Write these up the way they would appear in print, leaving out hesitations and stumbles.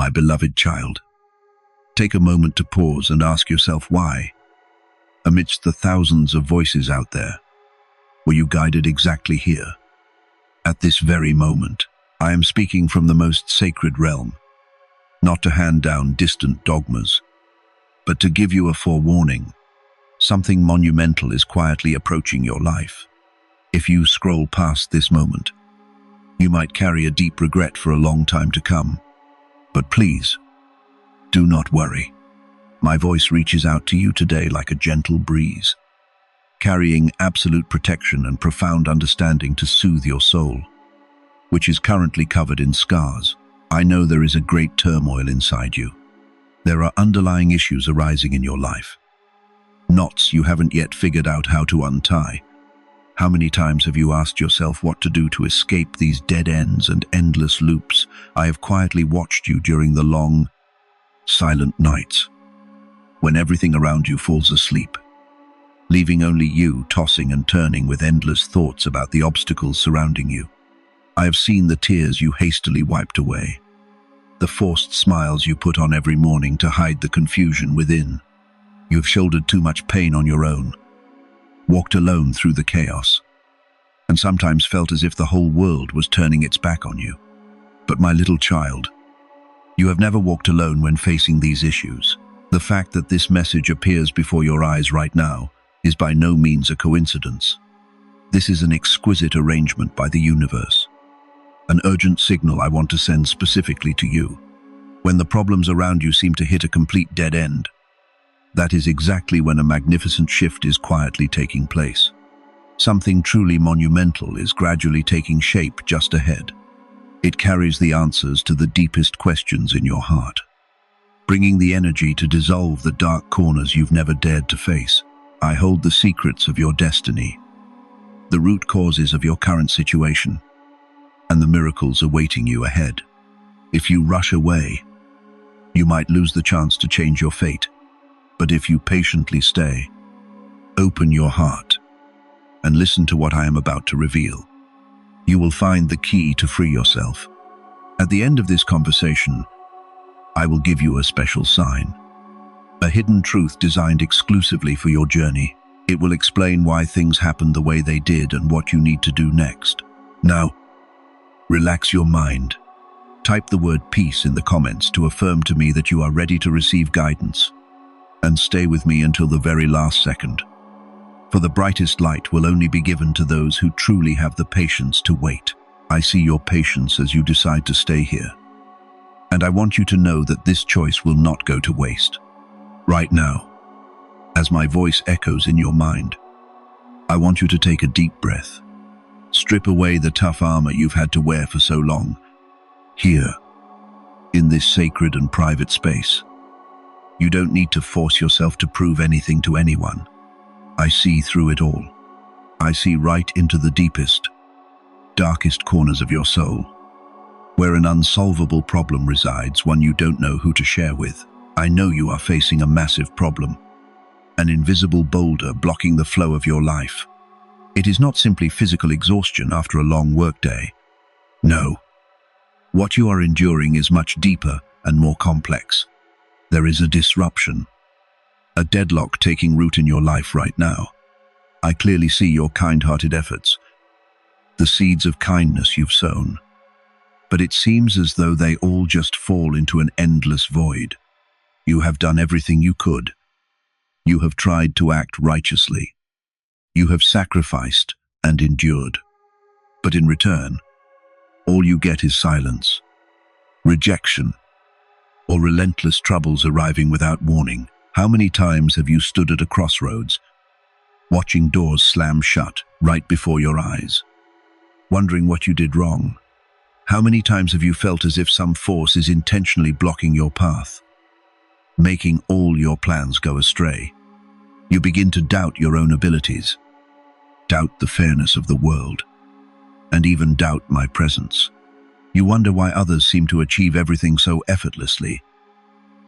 My beloved child, take a moment to pause and ask yourself why. Amidst the thousands of voices out there, were you guided exactly here? At this very moment, I am speaking from the most sacred realm, not to hand down distant dogmas, but to give you a forewarning. Something monumental is quietly approaching your life. If you scroll past this moment, you might carry a deep regret for a long time to come. But please, do not worry. My voice reaches out to you today like a gentle breeze, carrying absolute protection and profound understanding to soothe your soul, which is currently covered in scars. I know there is a great turmoil inside you. There are underlying issues arising in your life, knots you haven't yet figured out how to untie. How many times have you asked yourself what to do to escape these dead ends and endless loops? I have quietly watched you during the long, silent nights, when everything around you falls asleep, leaving only you tossing and turning with endless thoughts about the obstacles surrounding you. I have seen the tears you hastily wiped away, the forced smiles you put on every morning to hide the confusion within. You have shouldered too much pain on your own, walked alone through the chaos, and sometimes felt as if the whole world was turning its back on you. But my little child, you have never walked alone when facing these issues. The fact that this message appears before your eyes right now is by no means a coincidence. This is an exquisite arrangement by the universe, an urgent signal I want to send specifically to you. When the problems around you seem to hit a complete dead end, that is exactly when a magnificent shift is quietly taking place. Something truly monumental is gradually taking shape just ahead. It carries the answers to the deepest questions in your heart, bringing the energy to dissolve the dark corners you've never dared to face. I hold the secrets of your destiny, the root causes of your current situation, and the miracles awaiting you ahead. If you rush away, you might lose the chance to change your fate. But if you patiently stay, open your heart, and listen to what I am about to reveal, you will find the key to free yourself. At the end of this conversation, I will give you a special sign, a hidden truth designed exclusively for your journey. It will explain why things happened the way they did and what you need to do next. Now, relax your mind. Type the word peace in the comments to affirm to me that you are ready to receive guidance. And stay with me until the very last second. For the brightest light will only be given to those who truly have the patience to wait. I see your patience as you decide to stay here. And I want you to know that this choice will not go to waste. Right now, as my voice echoes in your mind, I want you to take a deep breath. Strip away the tough armor you've had to wear for so long. Here, in this sacred and private space, you don't need to force yourself to prove anything to anyone. I see through it all. I see right into the deepest, darkest corners of your soul, where an unsolvable problem resides, one you don't know who to share with. I know you are facing a massive problem, an invisible boulder blocking the flow of your life. It is not simply physical exhaustion after a long workday. No. What you are enduring is much deeper and more complex. There is a disruption, a deadlock taking root in your life right now. I clearly see your kind-hearted efforts, the seeds of kindness you've sown. But it seems as though they all just fall into an endless void. You have done everything you could. You have tried to act righteously. You have sacrificed and endured. But in return, all you get is silence, rejection, or relentless troubles arriving without warning. How many times have you stood at a crossroads, watching doors slam shut right before your eyes, wondering what you did wrong? How many times have you felt as if some force is intentionally blocking your path, making all your plans go astray? You begin to doubt your own abilities, doubt the fairness of the world, and even doubt my presence. You wonder why others seem to achieve everything so effortlessly,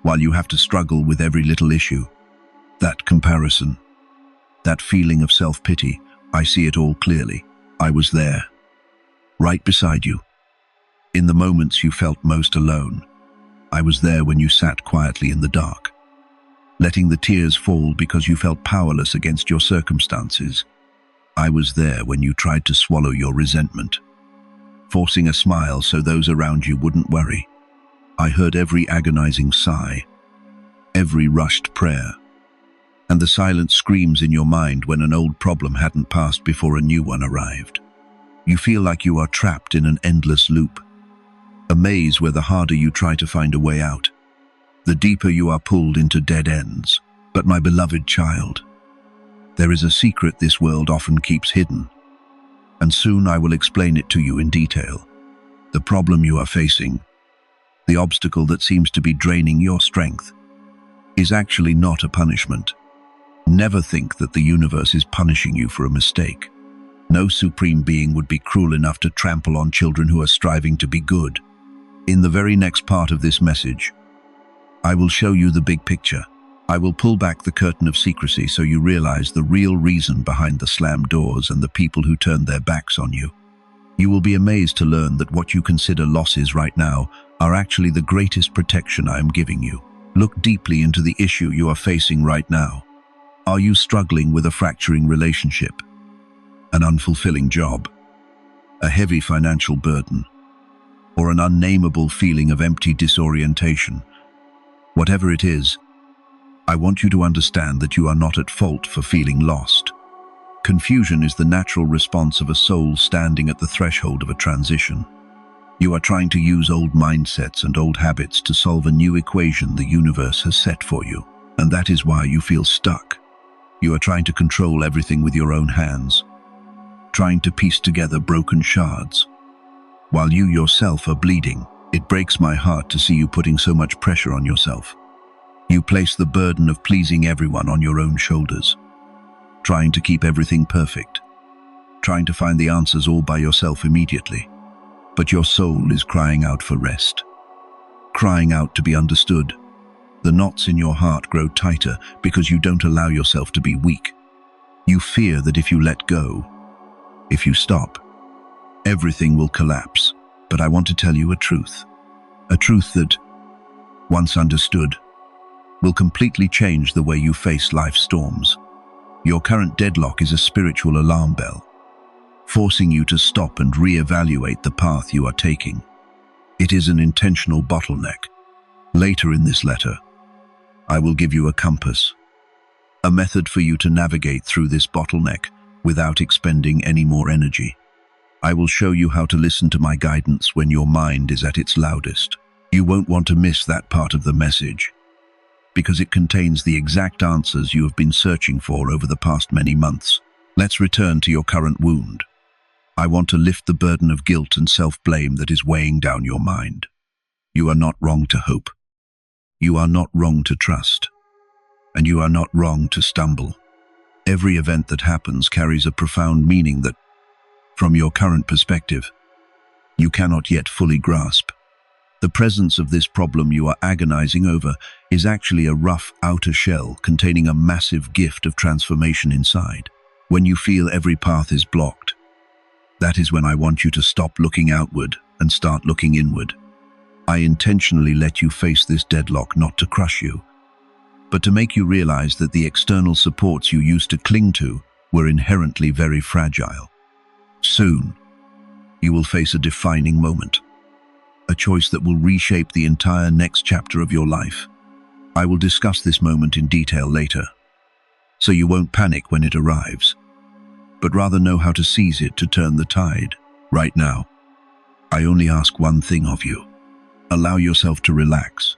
while you have to struggle with every little issue. That comparison, that feeling of self-pity, I see it all clearly. I was there, right beside you, in the moments you felt most alone, I was there when you sat quietly in the dark, letting the tears fall because you felt powerless against your circumstances. I was there when you tried to swallow your resentment, forcing a smile so those around you wouldn't worry. I heard every agonizing sigh, every rushed prayer, and the silent screams in your mind when an old problem hadn't passed before a new one arrived. You feel like you are trapped in an endless loop, a maze where the harder you try to find a way out, the deeper you are pulled into dead ends. But my beloved child, there is a secret this world often keeps hidden, and soon I will explain it to you in detail. The problem you are facing, the obstacle that seems to be draining your strength, is actually not a punishment. Never think that the universe is punishing you for a mistake. No supreme being would be cruel enough to trample on children who are striving to be good. In the very next part of this message, I will show you the big picture. I will pull back the curtain of secrecy so you realize the real reason behind the slammed doors and the people who turned their backs on you. You will be amazed to learn that what you consider losses right now are actually the greatest protection I am giving you. Look deeply into the issue you are facing right now. Are you struggling with a fracturing relationship, an unfulfilling job, a heavy financial burden, or an unnameable feeling of empty disorientation? Whatever it is, I want you to understand that you are not at fault for feeling lost. Confusion is the natural response of a soul standing at the threshold of a transition. You are trying to use old mindsets and old habits to solve a new equation the universe has set for you, and that is why you feel stuck. You are trying to control everything with your own hands, trying to piece together broken shards, while you yourself are bleeding. It breaks my heart to see you putting so much pressure on yourself. You place the burden of pleasing everyone on your own shoulders, trying to keep everything perfect, trying to find the answers all by yourself immediately. But your soul is crying out for rest, crying out to be understood. The knots in your heart grow tighter because you don't allow yourself to be weak. You fear that if you let go, if you stop, everything will collapse. But I want to tell you a truth that, once understood, will completely change the way you face life's storms. Your current deadlock is a spiritual alarm bell, forcing you to stop and re-evaluate the path you are taking. It is an intentional bottleneck. Later in this letter, I will give you a compass, a method for you to navigate through this bottleneck without expending any more energy. I will show you how to listen to my guidance when your mind is at its loudest. You won't want to miss that part of the message, because it contains the exact answers you have been searching for over the past many months. Let's return to your current wound. I want to lift the burden of guilt and self-blame that is weighing down your mind. You are not wrong to hope. You are not wrong to trust. And you are not wrong to stumble. Every event that happens carries a profound meaning that, from your current perspective, you cannot yet fully grasp. The presence of this problem you are agonizing over is actually a rough outer shell containing a massive gift of transformation inside. When you feel every path is blocked, that is when I want you to stop looking outward and start looking inward. I intentionally let you face this deadlock not to crush you, but to make you realize that the external supports you used to cling to were inherently very fragile. Soon, you will face a defining moment, a choice that will reshape the entire next chapter of your life. I will discuss this moment in detail later, so you won't panic when it arrives, but rather know how to seize it to turn the tide. Right now, I only ask one thing of you. Allow yourself to relax.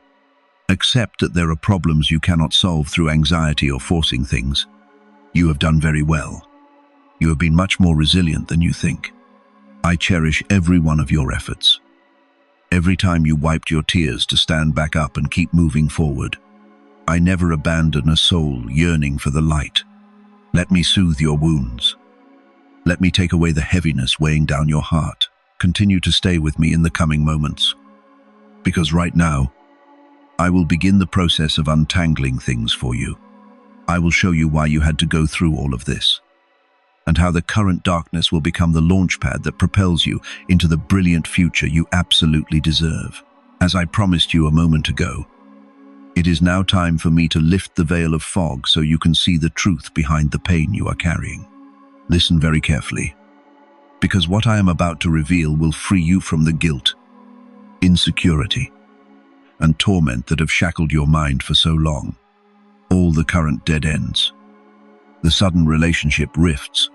Accept that there are problems you cannot solve through anxiety or forcing things. You have done very well. You have been much more resilient than you think. I cherish every one of your efforts. Every time you wiped your tears to stand back up and keep moving forward. I never abandon a soul yearning for the light. Let me soothe your wounds. Let me take away the heaviness weighing down your heart. Continue to stay with me in the coming moments, because right now, I will begin the process of untangling things for you. I will show you why you had to go through all of this, and how the current darkness will become the launchpad that propels you into the brilliant future you absolutely deserve. As I promised you a moment ago, it is now time for me to lift the veil of fog so you can see the truth behind the pain you are carrying. Listen very carefully, because what I am about to reveal will free you from the guilt, insecurity, and torment that have shackled your mind for so long. All the current dead ends, the sudden relationship rifts,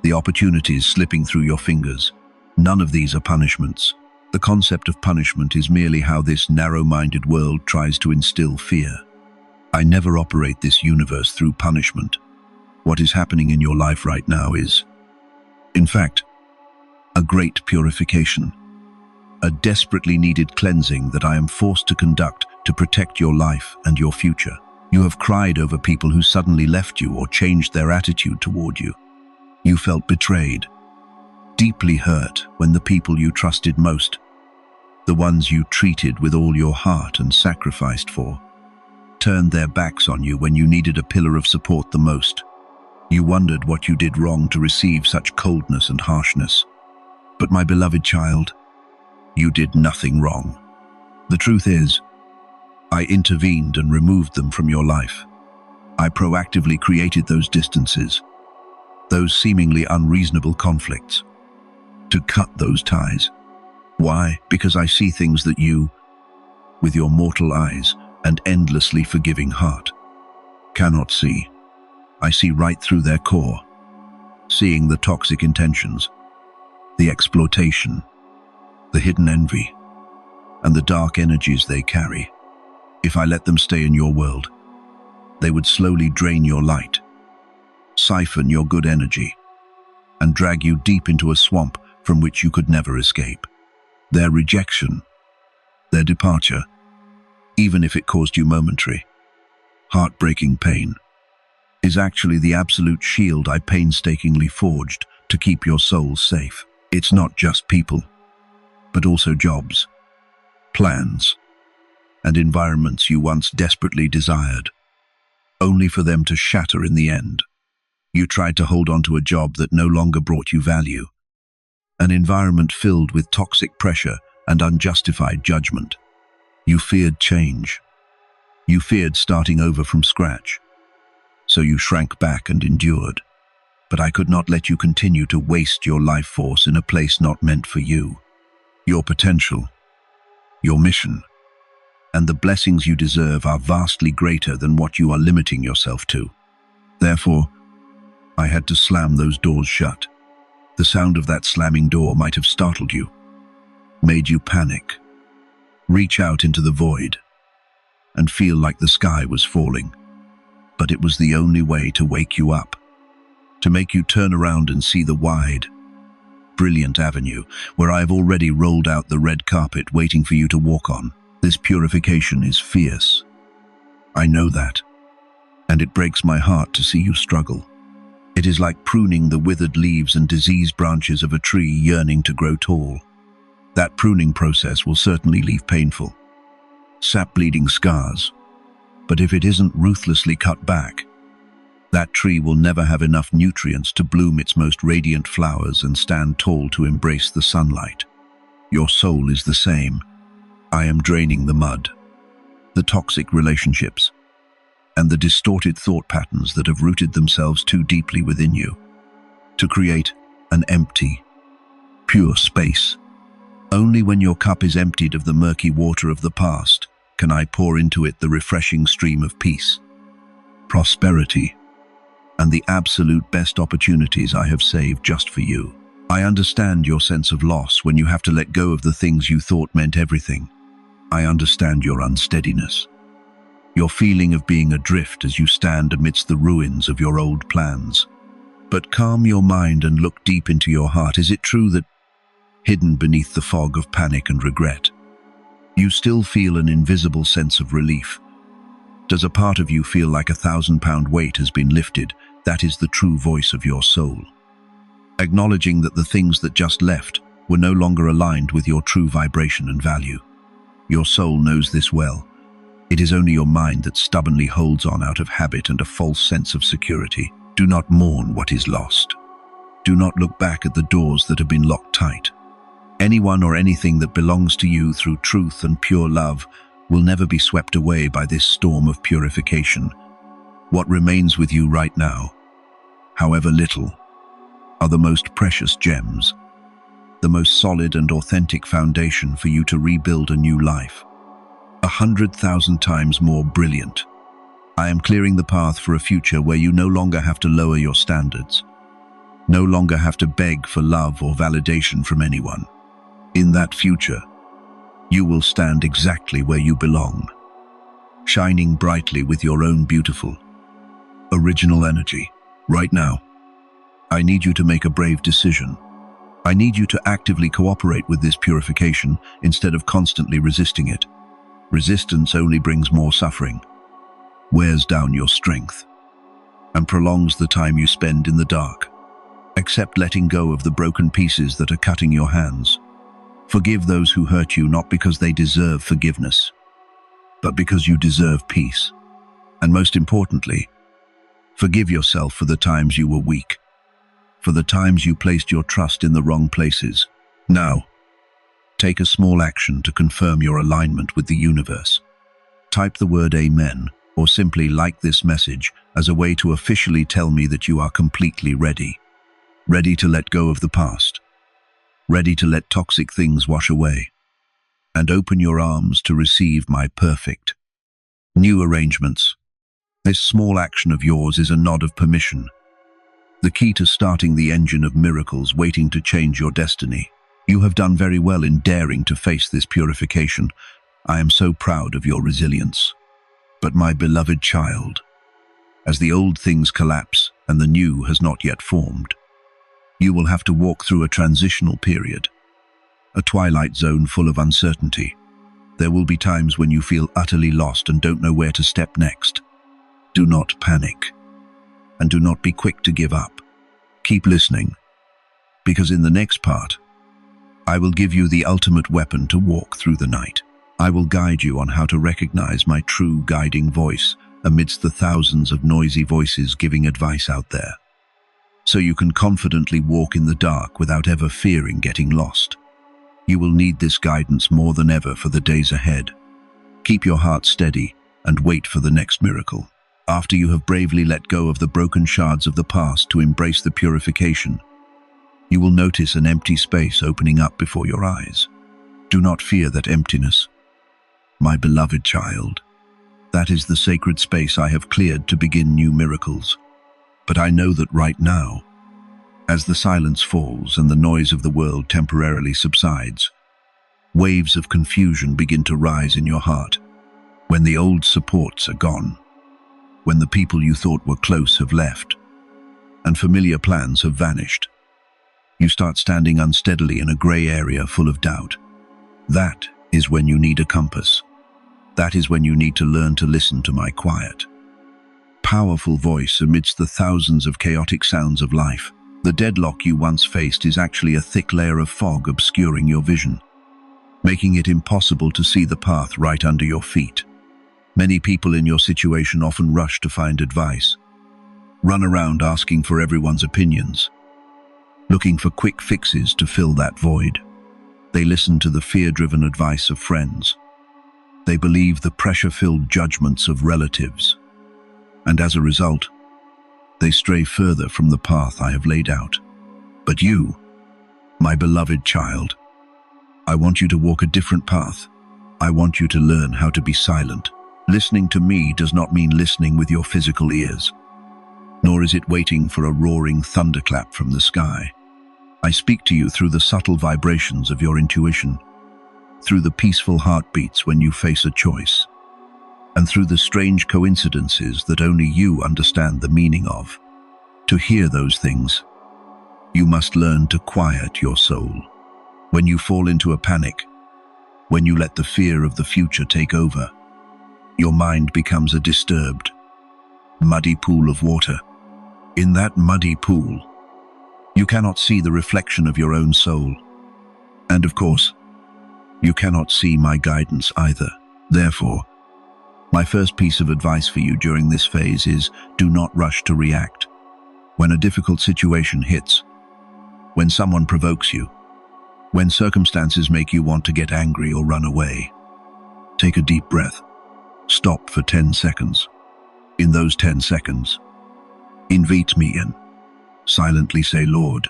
the opportunities slipping through your fingers, none of these are punishments. The concept of punishment is merely how this narrow-minded world tries to instill fear. I never operate this universe through punishment. What is happening in your life right now is, in fact, a great purification, a desperately needed cleansing that I am forced to conduct to protect your life and your future. You have cried over people who suddenly left you or changed their attitude toward you. You felt betrayed, deeply hurt when the people you trusted most, the ones you treated with all your heart and sacrificed for, turned their backs on you when you needed a pillar of support the most. You wondered what you did wrong to receive such coldness and harshness. But my beloved child, you did nothing wrong. The truth is, I intervened and removed them from your life. I proactively created those distances, those seemingly unreasonable conflicts, to cut those ties. Why? Because I see things that you, with your mortal eyes and endlessly forgiving heart, cannot see. I see right through their core, seeing the toxic intentions, the exploitation, the hidden envy, and the dark energies they carry. If I let them stay in your world, they would slowly drain your light, siphon your good energy, and drag you deep into a swamp from which you could never escape. Their rejection, their departure, even if it caused you momentary, heartbreaking pain, is actually the absolute shield I painstakingly forged to keep your soul safe. It's not just people, but also jobs, plans, and environments you once desperately desired, only for them to shatter in the end. You tried to hold on to a job that no longer brought you value, an environment filled with toxic pressure and unjustified judgment. You feared change. You feared starting over from scratch. So you shrank back and endured. But I could not let you continue to waste your life force in a place not meant for you. Your potential, your mission, and the blessings you deserve are vastly greater than what you are limiting yourself to. Therefore, I had to slam those doors shut. The sound of that slamming door might have startled you, made you panic, reach out into the void, and feel like the sky was falling. But it was the only way to wake you up, to make you turn around and see the wide, brilliant avenue where I have already rolled out the red carpet waiting for you to walk on. This purification is fierce. I know that, and it breaks my heart to see you struggle. It is like pruning the withered leaves and diseased branches of a tree yearning to grow tall. That pruning process will certainly leave painful, sap-bleeding scars. But if it isn't ruthlessly cut back, that tree will never have enough nutrients to bloom its most radiant flowers and stand tall to embrace the sunlight. Your soul is the same. I am draining the mud, the toxic relationships, and the distorted thought patterns that have rooted themselves too deeply within you, to create an empty, pure space. Only when your cup is emptied of the murky water of the past can I pour into it the refreshing stream of peace, prosperity, and the absolute best opportunities I have saved just for you. I understand your sense of loss when you have to let go of the things you thought meant everything. I understand your unsteadiness, your feeling of being adrift as you stand amidst the ruins of your old plans. But calm your mind and look deep into your heart. Is it true that, hidden beneath the fog of panic and regret, you still feel an invisible sense of relief? Does a part of you feel like a 1,000-pound weight has been lifted? That is the true voice of your soul, acknowledging that the things that just left were no longer aligned with your true vibration and value. Your soul knows this well. It is only your mind that stubbornly holds on out of habit and a false sense of security. Do not mourn what is lost. Do not look back at the doors that have been locked tight. Anyone or anything that belongs to you through truth and pure love will never be swept away by this storm of purification. What remains with you right now, however little, are the most precious gems, the most solid and authentic foundation for you to rebuild a new life, 100,000 times more brilliant. I am clearing the path for a future where you no longer have to lower your standards, no longer have to beg for love or validation from anyone. In that future, you will stand exactly where you belong, shining brightly with your own beautiful, original energy. Right now, I need you to make a brave decision. I need you to actively cooperate with this purification instead of constantly resisting it. Resistance only brings more suffering, wears down your strength, and prolongs the time you spend in the dark. Accept letting go of the broken pieces that are cutting your hands. Forgive those who hurt you, not because they deserve forgiveness, but because you deserve peace. And most importantly, forgive yourself for the times you were weak, for the times you placed your trust in the wrong places. Now, take a small action to confirm your alignment with the universe. Type the word Amen, or simply like this message as a way to officially tell me that you are completely ready. Ready to let go of the past. Ready to let toxic things wash away. And open your arms to receive my perfect new arrangements. This small action of yours is a nod of permission, the key to starting the engine of miracles waiting to change your destiny. You have done very well in daring to face this purification. I am so proud of your resilience. But my beloved child, as the old things collapse and the new has not yet formed, you will have to walk through a transitional period, a twilight zone full of uncertainty. There will be times when you feel utterly lost and don't know where to step next. Do not panic, and do not be quick to give up. Keep listening, because in the next part, I will give you the ultimate weapon to walk through the night. I will guide you on how to recognize my true guiding voice amidst the thousands of noisy voices giving advice out there, so you can confidently walk in the dark without ever fearing getting lost. You will need this guidance more than ever for the days ahead. Keep your heart steady and wait for the next miracle. After you have bravely let go of the broken shards of the past to embrace the purification, you will notice an empty space opening up before your eyes. Do not fear that emptiness, my beloved child. That is the sacred space I have cleared to begin new miracles. But I know that right now, as the silence falls and the noise of the world temporarily subsides, waves of confusion begin to rise in your heart. When the old supports are gone, when the people you thought were close have left, and familiar plans have vanished, you start standing unsteadily in a gray area full of doubt. That is when you need a compass. That is when you need to learn to listen to my quiet, powerful voice amidst the thousands of chaotic sounds of life. The deadlock you once faced is actually a thick layer of fog obscuring your vision, making it impossible to see the path right under your feet. Many people in your situation often rush to find advice, run around asking for everyone's opinions, looking for quick fixes to fill that void. They listen to the fear-driven advice of friends. They believe the pressure-filled judgments of relatives. And as a result, they stray further from the path I have laid out. But you, my beloved child, I want you to walk a different path. I want you to learn how to be silent. Listening to me does not mean listening with your physical ears, nor is it waiting for a roaring thunderclap from the sky. I speak to you through the subtle vibrations of your intuition, through the peaceful heartbeats when you face a choice, and through the strange coincidences that only you understand the meaning of. To hear those things, you must learn to quiet your soul. When you fall into a panic, when you let the fear of the future take over, your mind becomes a disturbed, muddy pool of water. In that muddy pool, you cannot see the reflection of your own soul. And of course, you cannot see my guidance either. Therefore, my first piece of advice for you during this phase is do not rush to react. When a difficult situation hits, when someone provokes you, When circumstances make you want to get angry or run away, take a deep breath. Stop for 10 seconds. In those 10 seconds, invite me in. Silently say, Lord,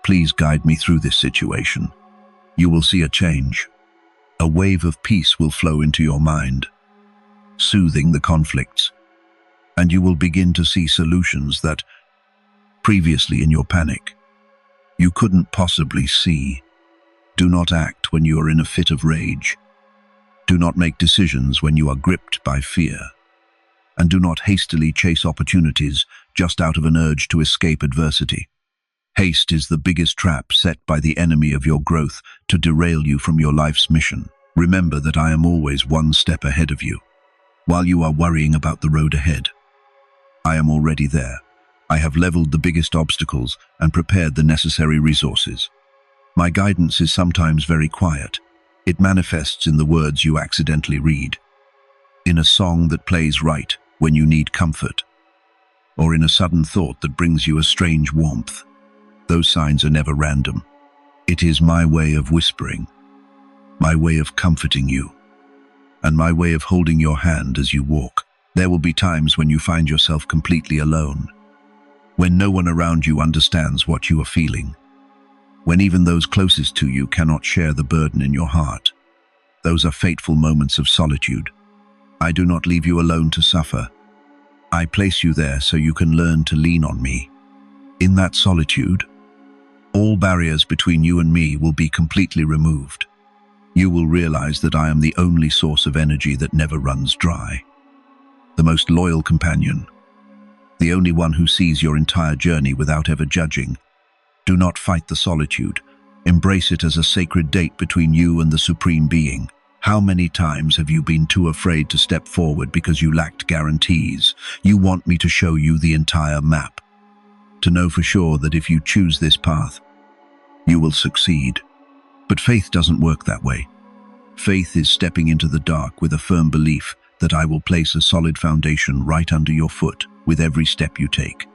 please guide me through this situation. You will see a change. A wave of peace will flow into your mind, soothing the conflicts, and you will begin to see solutions that, previously in your panic, you couldn't possibly see. Do not act when you are in a fit of rage. Do not make decisions when you are gripped by fear. And do not hastily chase opportunities just out of an urge to escape adversity. Haste is the biggest trap set by the enemy of your growth to derail you from your life's mission. Remember that I am always one step ahead of you. While you are worrying about the road ahead, I am already there. I have leveled the biggest obstacles and prepared the necessary resources. My guidance is sometimes very quiet. It manifests in the words you accidentally read, in a song that plays right when you need comfort, or in a sudden thought that brings you a strange warmth. Those signs are never random. It is my way of whispering, my way of comforting you, and my way of holding your hand as you walk. There will be times when you find yourself completely alone, when no one around you understands what you are feeling, when even those closest to you cannot share the burden in your heart. Those are fateful moments of solitude. I do not leave you alone to suffer. I place you there so you can learn to lean on me. In that solitude, all barriers between you and me will be completely removed. You will realize that I am the only source of energy that never runs dry. The most loyal companion. The only one who sees your entire journey without ever judging. Do not fight the solitude. Embrace it as a sacred date between you and the Supreme Being. How many times have you been too afraid to step forward because you lacked guarantees? You want me to show you the entire map, to know for sure that if you choose this path, you will succeed. But faith doesn't work that way. Faith is stepping into the dark with a firm belief that I will place a solid foundation right under your foot with every step you take.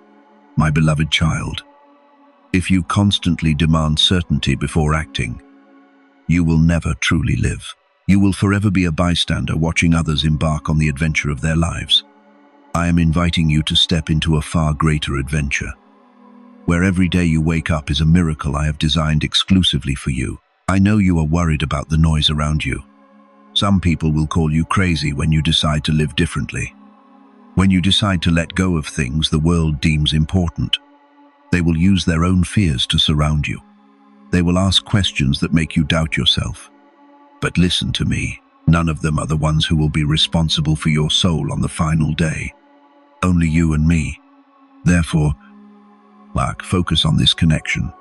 My beloved child, if you constantly demand certainty before acting, you will never truly live. You will forever be a bystander watching others embark on the adventure of their lives. I am inviting you to step into a far greater adventure, where every day you wake up is a miracle I have designed exclusively for you. I know you are worried about the noise around you. Some people will call you crazy when you decide to live differently. When you decide to let go of things the world deems important, they will use their own fears to surround you. They will ask questions that make you doubt yourself. But listen to me, none of them are the ones who will be responsible for your soul on the final day. Only you and me. Therefore, focus on this connection.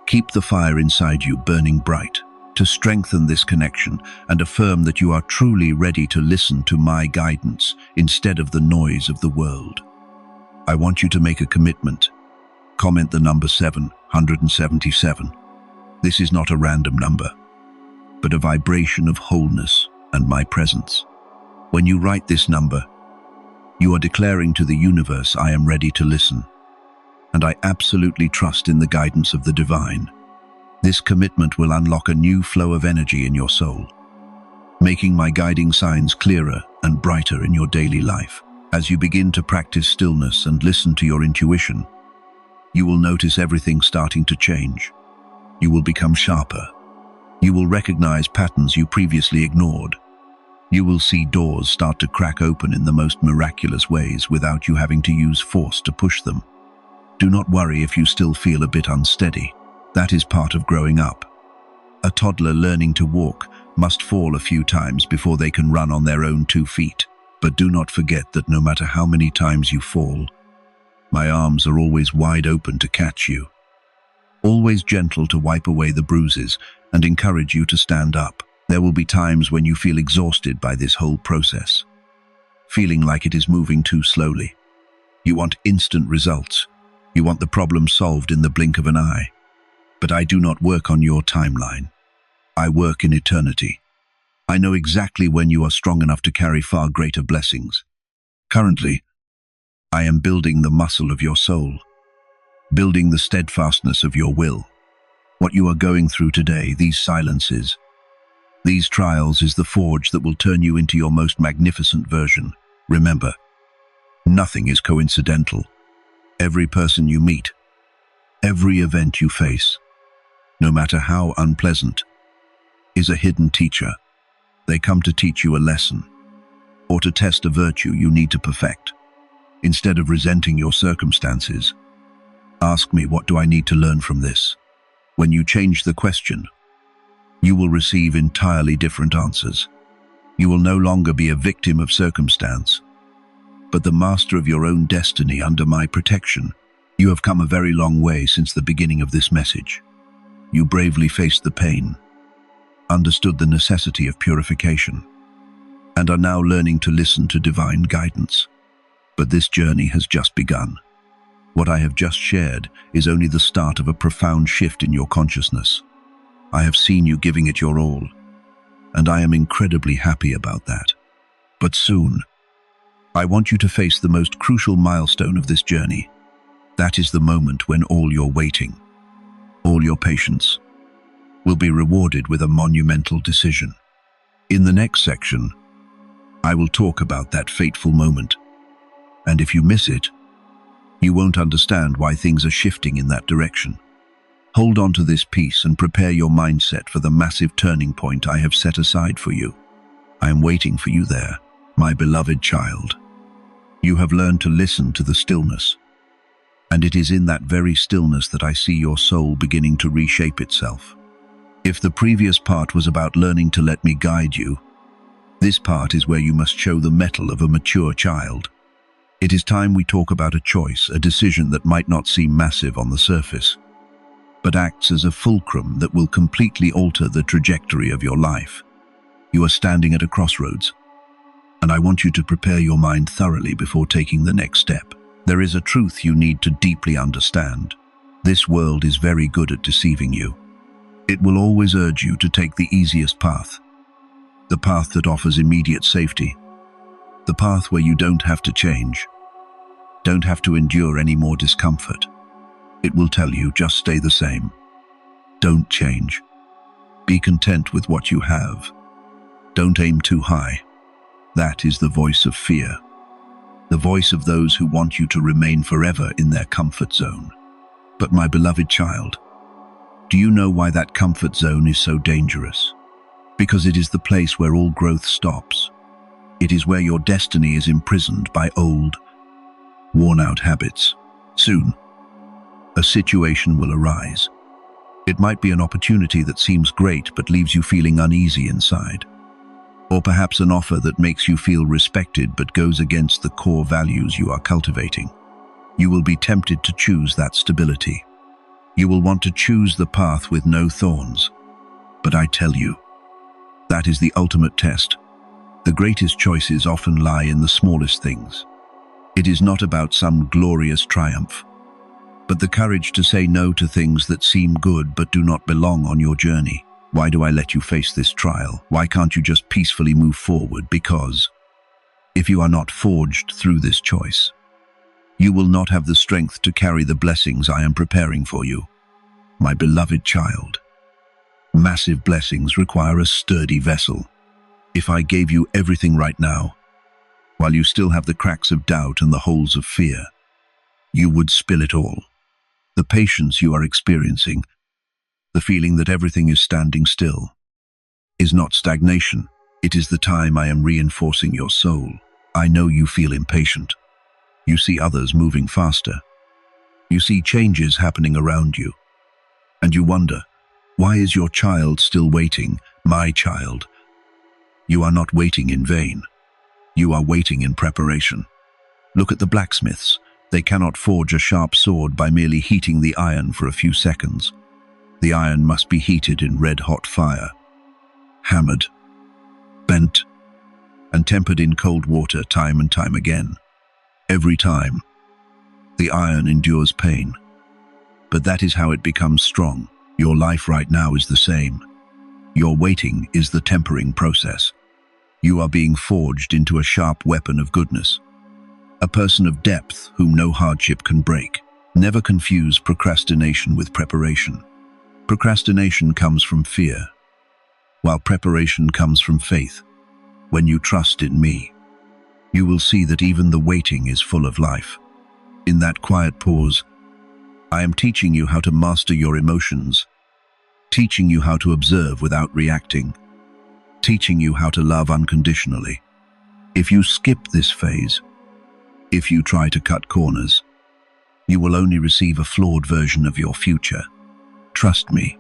Keep the fire inside you burning bright, to strengthen this connection and affirm that you are truly ready to listen to my guidance instead of the noise of the world. I want you to make a commitment. Comment the number 777. This is not a random number, but a vibration of wholeness and my presence. When you write this number, you are declaring to the universe, I am ready to listen, and I absolutely trust in the guidance of the divine. This commitment will unlock a new flow of energy in your soul, making my guiding signs clearer and brighter in your daily life. As you begin to practice stillness and listen to your intuition, you will notice everything starting to change. You will become sharper. You will recognize patterns you previously ignored. You will see doors start to crack open in the most miraculous ways without you having to use force to push them. Do not worry if you still feel a bit unsteady. That is part of growing up. A toddler learning to walk must fall a few times before they can run on their own 2 feet. But do not forget that no matter how many times you fall, my arms are always wide open to catch you. Always gentle to wipe away the bruises and encourage you to stand up. There will be times when you feel exhausted by this whole process, feeling like it is moving too slowly. You want instant results. You want the problem solved in the blink of an eye. But I do not work on your timeline. I work in eternity. I know exactly when you are strong enough to carry far greater blessings. Currently, I am building the muscle of your soul, building the steadfastness of your will, What you are going through today, these silences, these trials, is the forge that will turn you into your most magnificent version. Remember, nothing is coincidental. Every person you meet, every event you face, no matter how unpleasant, is a hidden teacher. They come to teach you a lesson, or to test a virtue you need to perfect. Instead of resenting your circumstances, ask me, what do I need to learn from this? When you change the question, you will receive entirely different answers. You will no longer be a victim of circumstance, but the master of your own destiny under my protection. You have come a very long way since the beginning of this message. You bravely faced the pain, understood the necessity of purification, and are now learning to listen to divine guidance. But this journey has just begun. What I have just shared is only the start of a profound shift in your consciousness. I have seen you giving it your all, and I am incredibly happy about that. But soon, I want you to face the most crucial milestone of this journey. That is the moment when all your waiting, all your patience, will be rewarded with a monumental decision. In the next section, I will talk about that fateful moment, and if you miss it, you won't understand why things are shifting in that direction. Hold on to this piece and prepare your mindset for the massive turning point I have set aside for you. I am waiting for you there, my beloved child. You have learned to listen to the stillness, and it is in that very stillness that I see your soul beginning to reshape itself. If the previous part was about learning to let me guide you, this part is where you must show the mettle of a mature child. It is time we talk about a choice, a decision that might not seem massive on the surface, but acts as a fulcrum that will completely alter the trajectory of your life. You are standing at a crossroads, and I want you to prepare your mind thoroughly before taking the next step. There is a truth you need to deeply understand. This world is very good at deceiving you. It will always urge you to take the easiest path, the path that offers immediate safety, the path where you don't have to change, don't have to endure any more discomfort. It will tell you, just stay the same. Don't change. Be content with what you have. Don't aim too high. That is the voice of fear, the voice of those who want you to remain forever in their comfort zone. But my beloved child, do you know why that comfort zone is so dangerous? Because it is the place where all growth stops. It is where your destiny is imprisoned by old, worn-out habits. Soon, a situation will arise. It might be an opportunity that seems great but leaves you feeling uneasy inside. Or perhaps an offer that makes you feel respected but goes against the core values you are cultivating. You will be tempted to choose that stability. You will want to choose the path with no thorns. But I tell you, that is the ultimate test. The greatest choices often lie in the smallest things. It is not about some glorious triumph, but the courage to say no to things that seem good but do not belong on your journey. Why do I let you face this trial? Why can't you just peacefully move forward? Because if you are not forged through this choice, you will not have the strength to carry the blessings I am preparing for you. My beloved child, massive blessings require a sturdy vessel. If I gave you everything right now, while you still have the cracks of doubt and the holes of fear, you would spill it all. The patience you are experiencing, the feeling that everything is standing still, is not stagnation. It is the time I am reinforcing your soul. I know you feel impatient. You see others moving faster. You see changes happening around you. And you wonder, why is your child still waiting? My child, you are not waiting in vain. You are waiting in preparation. Look at the blacksmiths. They cannot forge a sharp sword by merely heating the iron for a few seconds. The iron must be heated in red-hot fire, hammered, bent, and tempered in cold water time and time again. Every time, the iron endures pain. But that is how it becomes strong. Your life right now is the same. Your waiting is the tempering process. You are being forged into a sharp weapon of goodness, a person of depth whom no hardship can break. Never confuse procrastination with preparation. Procrastination comes from fear, while preparation comes from faith. When you trust in me, you will see that even the waiting is full of life. In that quiet pause, I am teaching you how to master your emotions, teaching you how to observe without reacting, teaching you how to love unconditionally. If you skip this phase, if you try to cut corners, you will only receive a flawed version of your future. Trust me,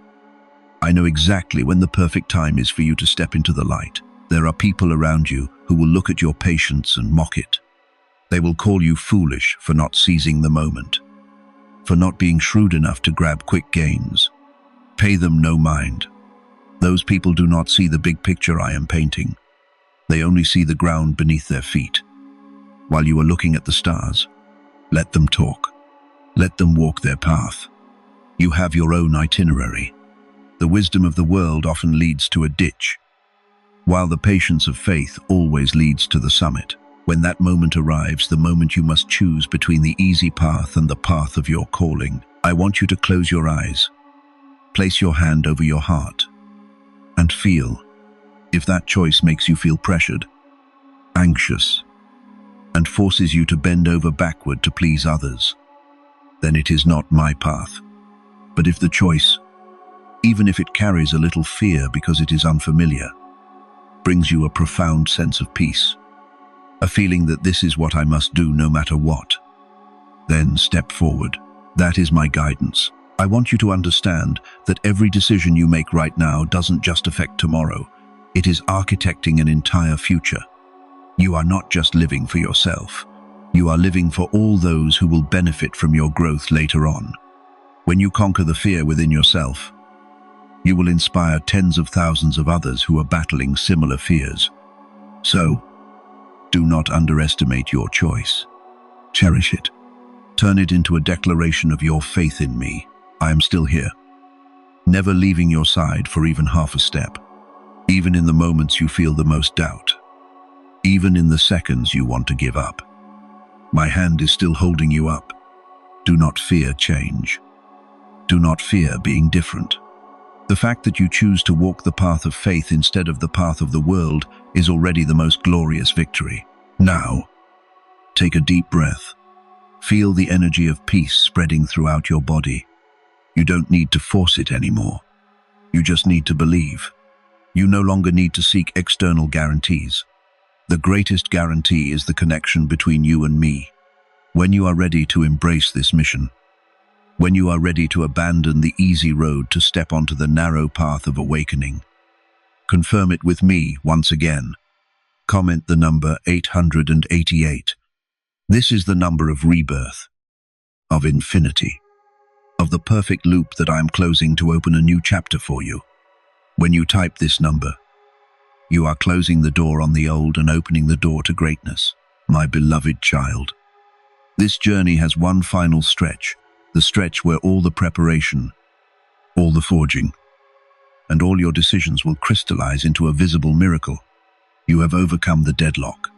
I know exactly when the perfect time is for you to step into the light. There are people around you who will look at your patience and mock it. They will call you foolish for not seizing the moment, for not being shrewd enough to grab quick gains. Pay them no mind. Those people do not see the big picture I am painting. They only see the ground beneath their feet. While you are looking at the stars, let them talk. Let them walk their path. You have your own itinerary. The wisdom of the world often leads to a ditch, while the patience of faith always leads to the summit. When that moment arrives, the moment you must choose between the easy path and the path of your calling, I want you to close your eyes, place your hand over your heart, and feel if that choice makes you feel pressured, anxious, and forces you to bend over backward to please others, then it is not my path. But if the choice, even if it carries a little fear because it is unfamiliar, brings you a profound sense of peace, a feeling that this is what I must do no matter what, then step forward. That is my guidance. I want you to understand that every decision you make right now doesn't just affect tomorrow. It is architecting an entire future. You are not just living for yourself. You are living for all those who will benefit from your growth later on. When you conquer the fear within yourself, you will inspire tens of thousands of others who are battling similar fears. So, do not underestimate your choice. Cherish it. Turn it into a declaration of your faith in me. I am still here, never leaving your side for even half a step. Even in the moments you feel the most doubt, even in the seconds you want to give up, my hand is still holding you up. Do not fear change. Do not fear being different. The fact that you choose to walk the path of faith instead of the path of the world is already the most glorious victory. Now, take a deep breath. Feel the energy of peace spreading throughout your body. You don't need to force it anymore. You just need to believe. You no longer need to seek external guarantees. The greatest guarantee is the connection between you and me. When you are ready to embrace this mission, when you are ready to abandon the easy road to step onto the narrow path of awakening, confirm it with me once again. Comment the number 888. This is the number of rebirth, of infinity, of the perfect loop that I am closing to open a new chapter for you. When you type this number, you are closing the door on the old and opening the door to greatness, my beloved child. This journey has one final stretch, the stretch where all the preparation, all the forging, and all your decisions will crystallize into a visible miracle. You have overcome the deadlock,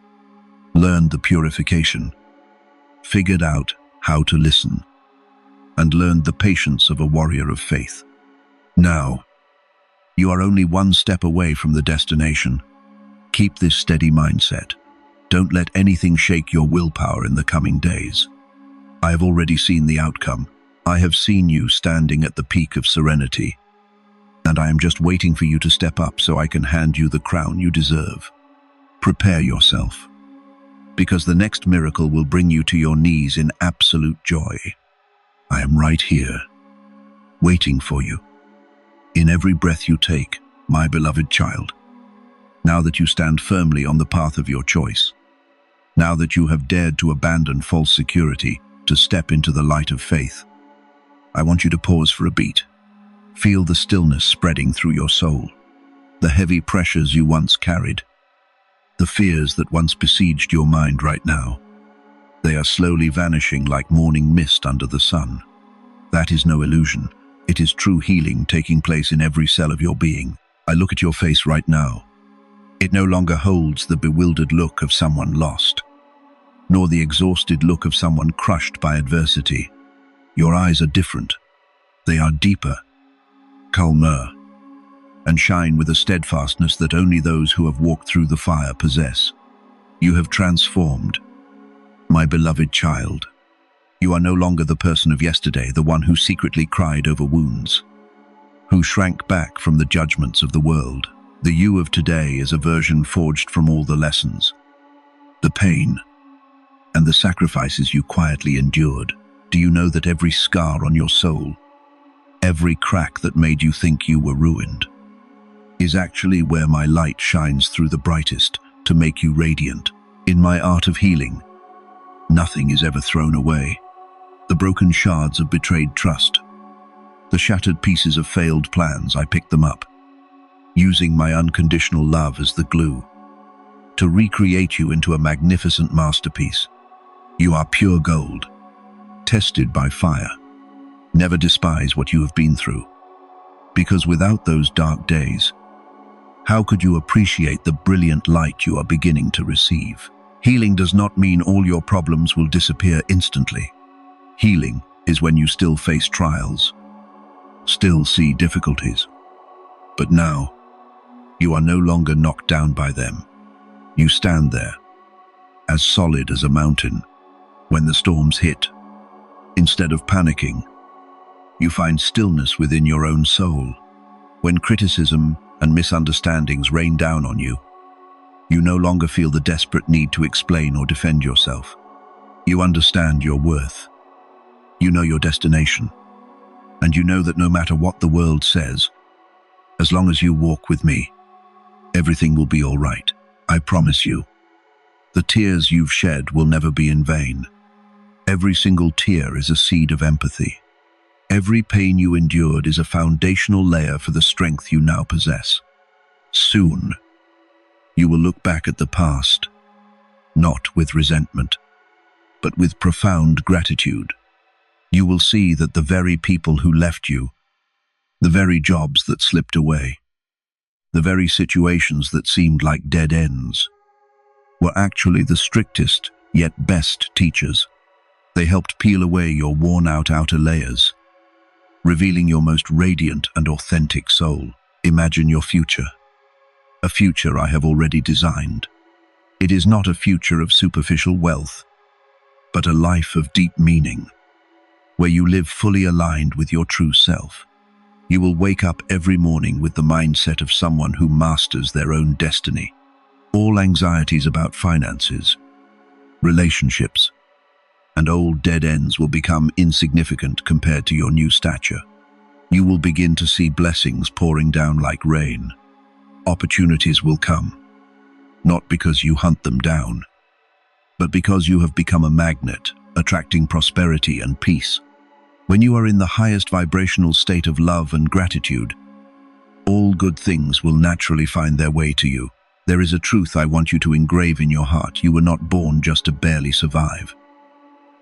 learned the purification, figured out how to listen, and learned the patience of a warrior of faith. Now, you are only one step away from the destination. Keep this steady mindset. Don't let anything shake your willpower in the coming days. I have already seen the outcome. I have seen you standing at the peak of serenity, and I am just waiting for you to step up so I can hand you the crown you deserve. Prepare yourself, because the next miracle will bring you to your knees in absolute joy. I am right here, waiting for you. In every breath you take, my beloved child. Now that you stand firmly on the path of your choice, now that you have dared to abandon false security to step into the light of faith, I want you to pause for a beat. Feel the stillness spreading through your soul, the heavy pressures you once carried, the fears that once besieged your mind right now. They are slowly vanishing like morning mist under the sun. That is no illusion. It is true healing taking place in every cell of your being. I look at your face right now. It no longer holds the bewildered look of someone lost, nor the exhausted look of someone crushed by adversity. Your eyes are different. They are deeper. calmer, and shine with a steadfastness that only those who have walked through the fire possess. You have transformed, my beloved child. You are no longer the person of yesterday, the one who secretly cried over wounds, who shrank back from the judgments of the world. The you of today is a version forged from all the lessons, the pain, and the sacrifices you quietly endured. Do you know that every scar on your soul, every crack that made you think you were ruined, is actually where my light shines through the brightest to make you radiant? In my art of healing, nothing is ever thrown away. The broken shards of betrayed trust, the shattered pieces of failed plans, I pick them up, using my unconditional love as the glue, to recreate you into a magnificent masterpiece. You are pure gold, tested by fire. Never despise what you have been through, because without those dark days, how could you appreciate the brilliant light you are beginning to receive? Healing does not mean all your problems will disappear instantly. Healing is when you still face trials, still see difficulties. But now, you are no longer knocked down by them. You stand there, as solid as a mountain. When the storms hit, instead of panicking, you find stillness within your own soul. When criticism and misunderstandings rain down on you, you no longer feel the desperate need to explain or defend yourself. You understand your worth. You know your destination. And you know that no matter what the world says, as long as you walk with me, everything will be all right. I promise you. The tears you've shed will never be in vain. Every single tear is a seed of empathy. Every pain you endured is a foundational layer for the strength you now possess. Soon, you will look back at the past, not with resentment, but with profound gratitude. You will see that the very people who left you, the very jobs that slipped away, the very situations that seemed like dead ends, were actually the strictest yet best teachers. They helped peel away your worn-out outer layers, revealing your most radiant and authentic soul. Imagine your future, a future I have already designed. It is not a future of superficial wealth, but a life of deep meaning, where you live fully aligned with your true self. You will wake up every morning with the mindset of someone who masters their own destiny. All anxieties about finances, relationships, and old dead ends will become insignificant compared to your new stature. You will begin to see blessings pouring down like rain. Opportunities will come, not because you hunt them down, but because you have become a magnet, attracting prosperity and peace. When you are in the highest vibrational state of love and gratitude, all good things will naturally find their way to you. There is a truth I want you to engrave in your heart. You were not born just to barely survive,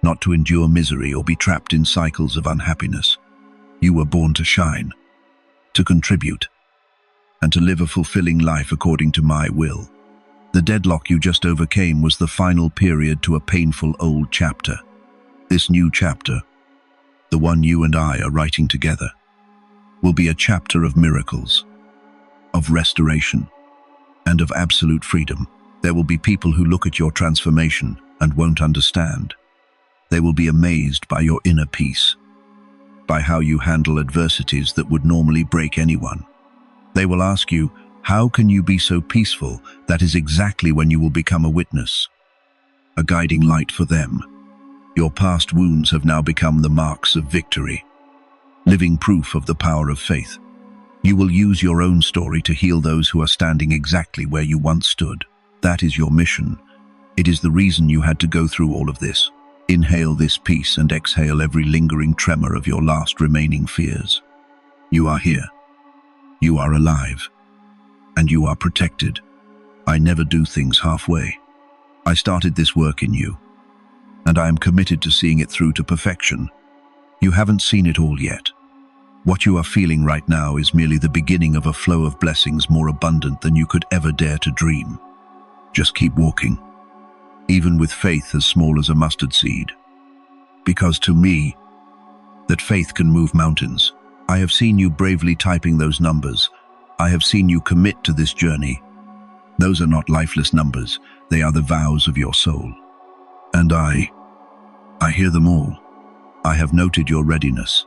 not to endure misery or be trapped in cycles of unhappiness. You were born to shine, to contribute, and to live a fulfilling life according to my will. The deadlock you just overcame was the final period to a painful old chapter. This new chapter, the one you and I are writing together, will be a chapter of miracles, of restoration, and of absolute freedom. There will be people who look at your transformation and won't understand. They will be amazed by your inner peace, by how you handle adversities that would normally break anyone. They will ask you, how can you be so peaceful? That is exactly when you will become a witness, a guiding light for them. Your past wounds have now become the marks of victory, living proof of the power of faith. You will use your own story to heal those who are standing exactly where you once stood. That is your mission. It is the reason you had to go through all of this. Inhale this peace and exhale every lingering tremor of your last remaining fears. You are here. You are alive. And you are protected. I never do things halfway. I started this work in you, and I am committed to seeing it through to perfection. You haven't seen it all yet. What you are feeling right now is merely the beginning of a flow of blessings more abundant than you could ever dare to dream. Just keep walking, even with faith as small as a mustard seed. Because to me, that faith can move mountains. I have seen you bravely typing those numbers. I have seen you commit to this journey. Those are not lifeless numbers. They are the vows of your soul. And I hear them all. I have noted your readiness.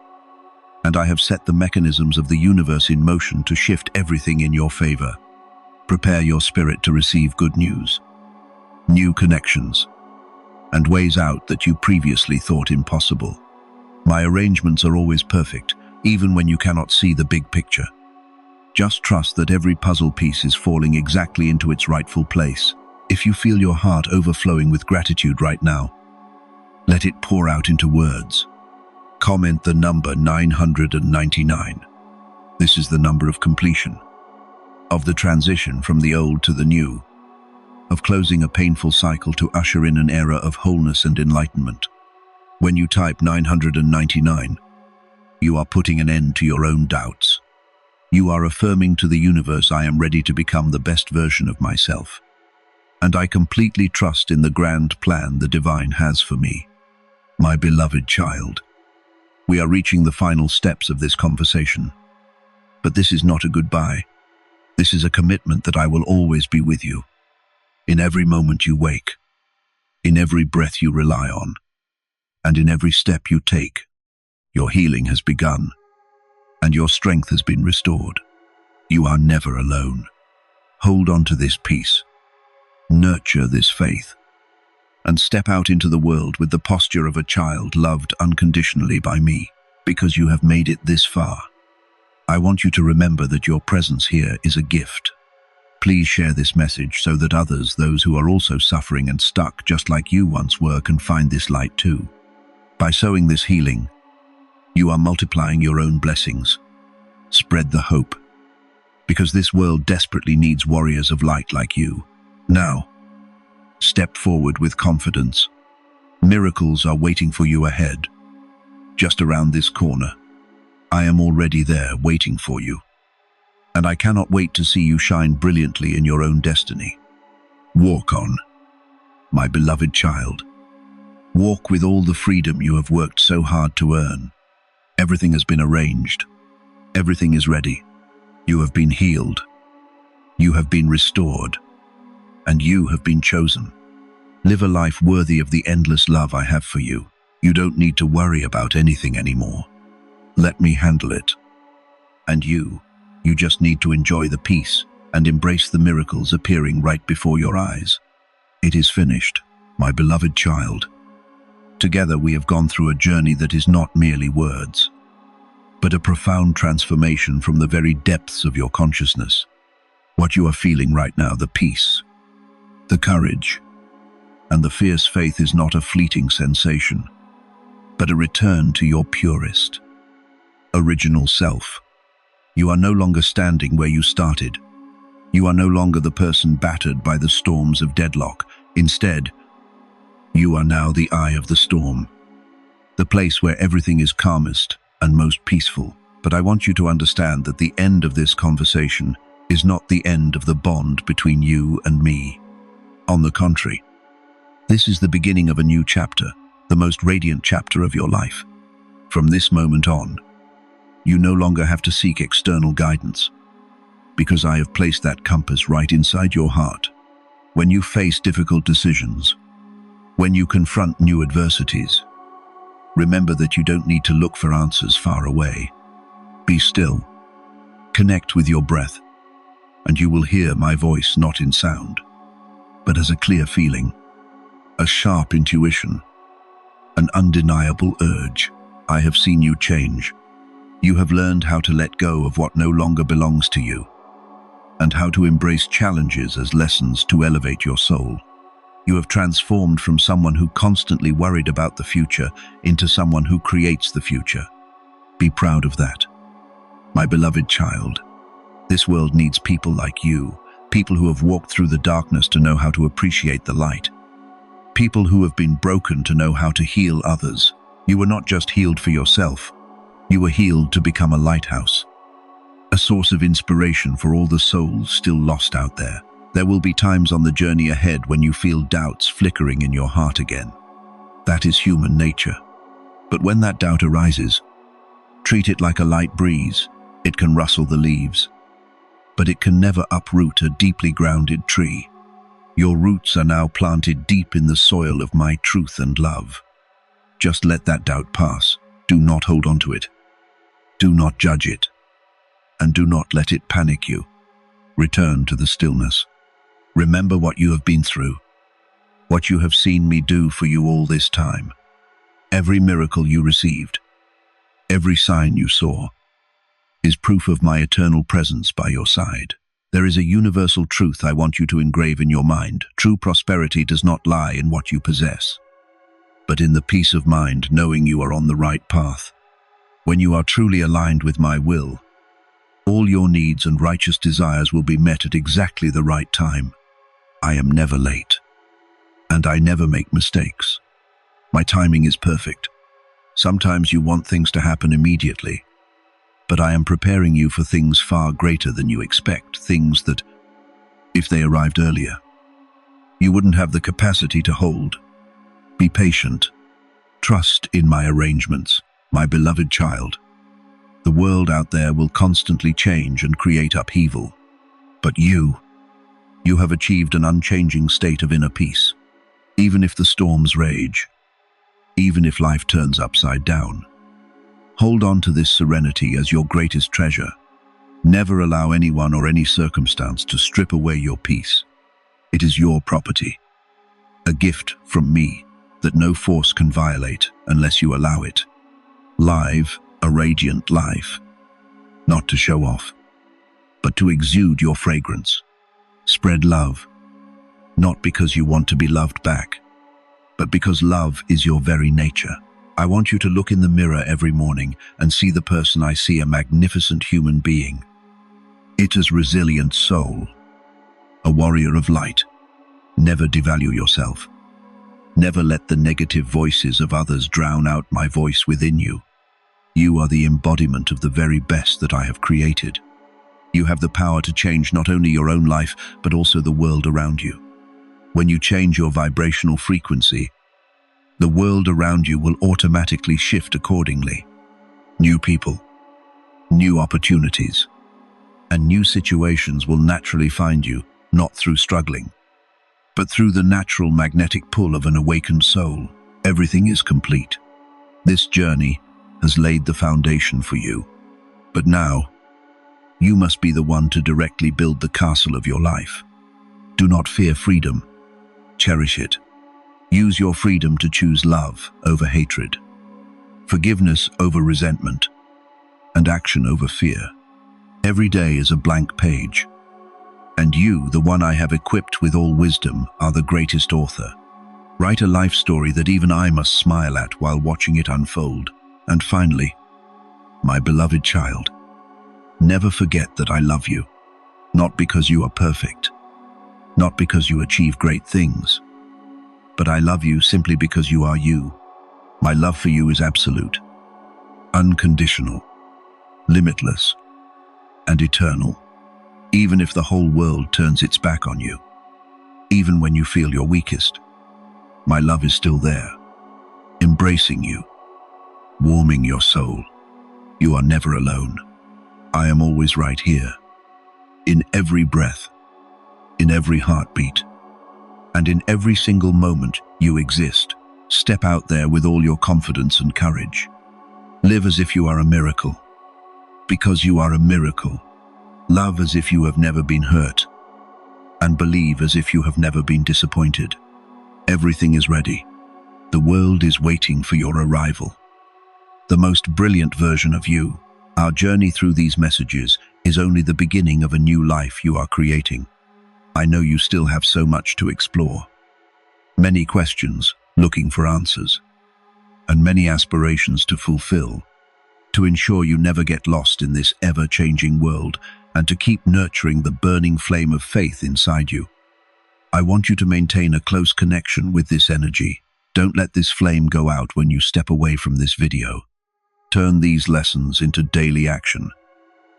And I have set the mechanisms of the universe in motion to shift everything in your favor. Prepare your spirit to receive good news, new connections, and ways out that you previously thought impossible. My arrangements are always perfect, even when you cannot see the big picture. Just trust that every puzzle piece is falling exactly into its rightful place. If you feel your heart overflowing with gratitude right now, let it pour out into words. Comment the number 999. This is the number of completion, of the transition from the old to the new, of closing a painful cycle to usher in an era of wholeness and enlightenment. When you type 999, you are putting an end to your own doubts. You are affirming to the universe, I am ready to become the best version of myself. And I completely trust in the grand plan the divine has for me. My beloved child, we are reaching the final steps of this conversation. But this is not a goodbye. This is a commitment that I will always be with you. In every moment you wake, in every breath you rely on, and in every step you take, your healing has begun, and your strength has been restored. You are never alone. Hold on to this peace, nurture this faith, and step out into the world with the posture of a child loved unconditionally by me, because you have made it this far. I want you to remember that your presence here is a gift. Please share this message so that others, those who are also suffering and stuck just like you once were, can find this light too. By sowing this healing, you are multiplying your own blessings. Spread the hope, because this world desperately needs warriors of light like you. Now, step forward with confidence. Miracles are waiting for you ahead, just around this corner. I am already there waiting for you, and I cannot wait to see you shine brilliantly in your own destiny. Walk on, my beloved child. Walk with all the freedom you have worked so hard to earn. Everything has been arranged. Everything is ready. You have been healed. You have been restored. And you have been chosen. Live a life worthy of the endless love I have for you. You don't need to worry about anything anymore. Let me handle it. And you just need to enjoy the peace and embrace the miracles appearing right before your eyes. It is finished, my beloved child. Together we have gone through a journey that is not merely words, but a profound transformation from the very depths of your consciousness. What you are feeling right now, the peace, the courage, and the fierce faith is not a fleeting sensation, but a return to your purest, original self. You are no longer standing where you started. You are no longer the person battered by the storms of deadlock. Instead, you are now the eye of the storm, the place where everything is calmest and most peaceful. But I want you to understand that the end of this conversation is not the end of the bond between you and me. On the contrary, this is the beginning of a new chapter, the most radiant chapter of your life. From this moment on, you no longer have to seek external guidance, because I have placed that compass right inside your heart. When you face difficult decisions, when you confront new adversities, remember that you don't need to look for answers far away. Be still, connect with your breath, and you will hear my voice not in sound, but as a clear feeling, a sharp intuition, an undeniable urge. I have seen you change. You have learned how to let go of what no longer belongs to you, and how to embrace challenges as lessons to elevate your soul. You have transformed from someone who constantly worried about the future into someone who creates the future. Be proud of that. My beloved child, this world needs people like you, people who have walked through the darkness to know how to appreciate the light, people who have been broken to know how to heal others. You were not just healed for yourself, you were healed to become a lighthouse, a source of inspiration for all the souls still lost out there. There will be times on the journey ahead when you feel doubts flickering in your heart again. That is human nature. But when that doubt arises, Treat it like a light breeze. It can rustle the leaves, but it can never uproot a deeply grounded tree. Your roots are now planted deep in the soil of my truth and love. Just let that doubt pass. Do not hold on to it. Do not judge it. And do not let it panic you. Return to the stillness. Remember what you have been through, what you have seen me do for you all this time. Every miracle you received, every sign you saw, is proof of my eternal presence by your side. There is a universal truth I want you to engrave in your mind. True prosperity does not lie in what you possess, but in the peace of mind knowing you are on the right path. When you are truly aligned with my will, all your needs and righteous desires will be met at exactly the right time. I am never late, and I never make mistakes. My timing is perfect. Sometimes you want things to happen immediately, but I am preparing you for things far greater than you expect, things that, if they arrived earlier, you wouldn't have the capacity to hold. Be patient. Trust in my arrangements, my beloved child. The world out there will constantly change and create upheaval, but you have achieved an unchanging state of inner peace. Even if the storms rage, even if life turns upside down, hold on to this serenity as your greatest treasure. Never allow anyone or any circumstance to strip away your peace. It is your property, a gift from me that no force can violate unless you allow it. Live a radiant life, not to show off, but to exude your fragrance. Spread love, not because you want to be loved back, but because love is your very nature. I want you to look in the mirror every morning and see the person I see, a magnificent human being. It is a resilient soul, a warrior of light. Never devalue yourself. Never let the negative voices of others drown out my voice within you. You are the embodiment of the very best that I have created. You have the power to change not only your own life, but also the world around you. When you change your vibrational frequency, the world around you will automatically shift accordingly. New people, new opportunities, and new situations will naturally find you, not through struggling, but through the natural magnetic pull of an awakened soul. Everything is complete. This journey has laid the foundation for you. But now, you must be the one to directly build the castle of your life. Do not fear freedom. Cherish it. Use your freedom to choose love over hatred, forgiveness over resentment, and action over fear. Every day is a blank page, and you, the one I have equipped with all wisdom, are the greatest author. Write a life story that even I must smile at while watching it unfold. And finally, my beloved child, never forget that I love you, not because you are perfect, not because you achieve great things, but I love you simply because you are you. My love for you is absolute, unconditional, limitless, and eternal. Even if the whole world turns its back on you, even when you feel your weakest, my love is still there, embracing you, warming your soul. You are never alone. I am always right here, in every breath, in every heartbeat, and in every single moment you exist. Step out there with all your confidence and courage. Live as if you are a miracle, because you are a miracle. Love as if you have never been hurt, and believe as if you have never been disappointed. Everything is ready. The world is waiting for your arrival. The most brilliant version of you. Our journey through these messages is only the beginning of a new life you are creating. I know you still have so much to explore. Many questions, looking for answers, and many aspirations to fulfill, to ensure you never get lost in this ever-changing world, and to keep nurturing the burning flame of faith inside you. I want you to maintain a close connection with this energy. Don't let this flame go out when you step away from this video. Turn these lessons into daily action.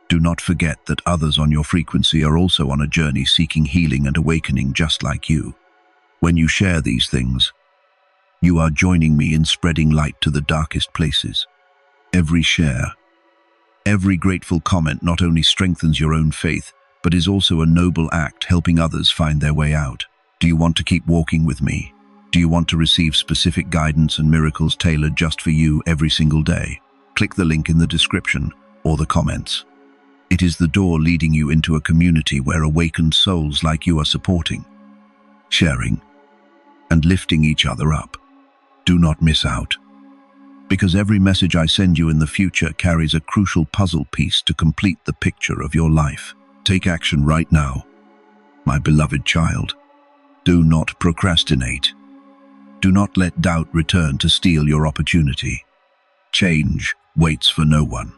Do not forget that others on your frequency are also on a journey seeking healing and awakening just like you. When you share these things, you are joining me in spreading light to the darkest places. Every share, Every grateful comment not only strengthens your own faith, but is also a noble act helping others find their way out. Do you want to keep walking with me? Do you want to receive specific guidance and miracles tailored just for you every single day? Click the link in the description or the comments. It is the door leading you into a community where awakened souls like you are supporting, sharing, and lifting each other up. Do not miss out, because every message I send you in the future carries a crucial puzzle piece to complete the picture of your life. Take action right now, my beloved child. Do not procrastinate. Do not let doubt return to steal your opportunity. Change waits for no one.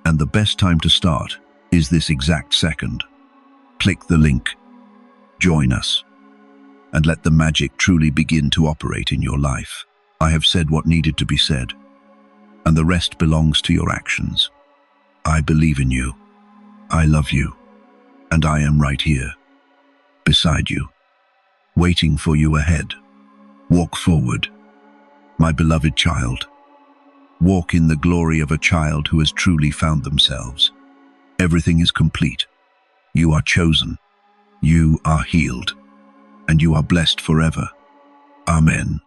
And the best time to start is this exact second. Click the link, join us, and let the magic truly begin to operate in your life. I have said what needed to be said, and the rest belongs to your actions. I believe in you. I love you, and I am right here, beside you, waiting for you ahead. Walk forward, my beloved child. Walk in the glory of a child who has truly found themselves. Everything is complete. You are chosen. You are healed. And you are blessed forever. Amen.